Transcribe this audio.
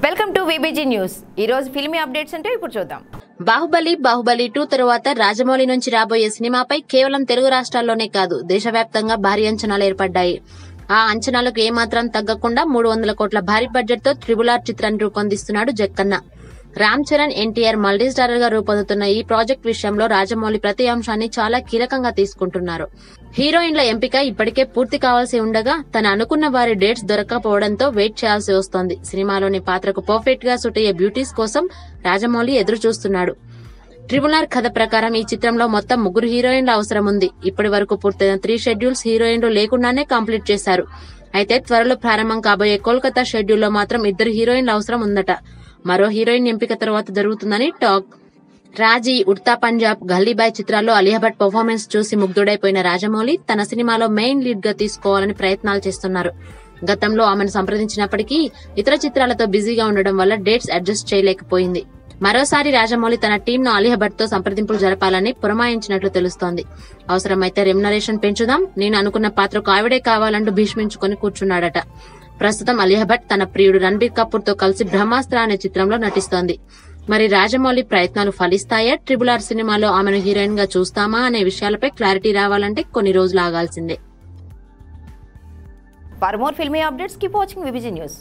Welcome to VBG news. ఈ రోజు filmy updates అంటే ఇప్పుడు చూద్దాం. బాహుబలి 2 తరువాత రాజమౌళి నుంచి రాబోయే సినిమాపై కేవలం తెలుగు రాష్ట్రాల్లోనే కాదు దేశవ్యాప్తంగా భారీ అంచనాలు ఏర్పడ్డాయి. ఆ అంచనాలకు ఏమాత్రం తగ్గకుండా 300 కోట్ల భారీ బడ్జెట్ తో RRR చిత్రాన్ని రూపొందిస్తున్నాడు జక్కన్న. రామ్ చరణ్, ఎన్టీఆర్ మల్టీ స్టారర్ గా రూపొందుతున్న ఈ ప్రాజెక్ట్ విషయంలో రాజమౌళి ప్రతి అంశాన్ని చాలా కీలకంగా తీసుకుంటున్నారు. హీరోయిన్ల ఎంపిక ఇప్పటికే పూర్తి కావాల్సి ఉండగా తన అనుకున్న వారి డేట్స్ దొరకకపోవడంతో వెయిట్ చేయాల్సి వస్తోంది. సినిమాలోని పాత్రకు పర్ఫెక్ట్ గా సూట్ అయ్యే బ్యూటీస్ కోసం రాజమౌళి ఎదురు చూస్తున్నాడు. RRR కథ ప్రకారం ఈ చిత్రంలో మొత్తం 3 హీరోయిన్ల అవసరం ఉంది. ఇప్పటి వరకు పూర్తయిన 3 షెడ్యూల్స్ హీరోయిన్లు లేకుండానే కంప్లీట్ చేశారు. అయితే త్వరలో ప్రారంభం కాబోయే కోల్కతా షెడ్యూల్లో మాత్రం 2 హీరోయిన్ల అవసరం ఉందట. మరో హీరోయిన్ ఎంపిక తర్వాత జరుగుతుందని టాక్. రాజీ, ఉడ్తా పంజాబ్, గల్లీబాయ్ చిత్రాల్లో అలియా భట్ పర్ఫార్మెన్స్ చూసి ముగ్ధుడైపోయిన రాజమౌళి తన సినిమాలో మెయిన్ లీడ్ గా తీసుకోవాలని ప్రయత్నాలు చేస్తున్నారు. గతంలో ఆమెను సంప్రదించినప్పటికీ ఇతర చిత్రాలతో బిజీగా ఉండడం వల్ల డేట్స్ అడ్జస్ట్ చేయలేకపోయింది. మరోసారి రాజమౌళి తన టీంను అలియా భట్ తో సంప్రదింపులు జరపాలని పురమాయించినట్లు తెలుస్తోంది. అవసరమైతే రెమ్యునరేషన్ పెంచుదాం, నేను అనుకున్న పాత్రకు ఆవిడే కావాలంటూ భీష్మించుకుని కూర్చున్నాడట. ప్రస్తుతం అలియా భట్ తన ప్రియుడు రణబీర్ కపూర్ తో కలిసి బ్రహ్మాస్త్ర అనే చిత్రంలో నటిస్తోంది. మరి రాజమౌళి ప్రయత్నాలు ఫలిస్తాయా? RRR సినిమాలో ఆమెను హీరోయిన్ గా చూస్తామా అనే విషయాలపై క్లారిటీ రావాలంటే కొన్ని రోజులు ఆగాల్సిందే. For more filmy updates keep watching VBG news.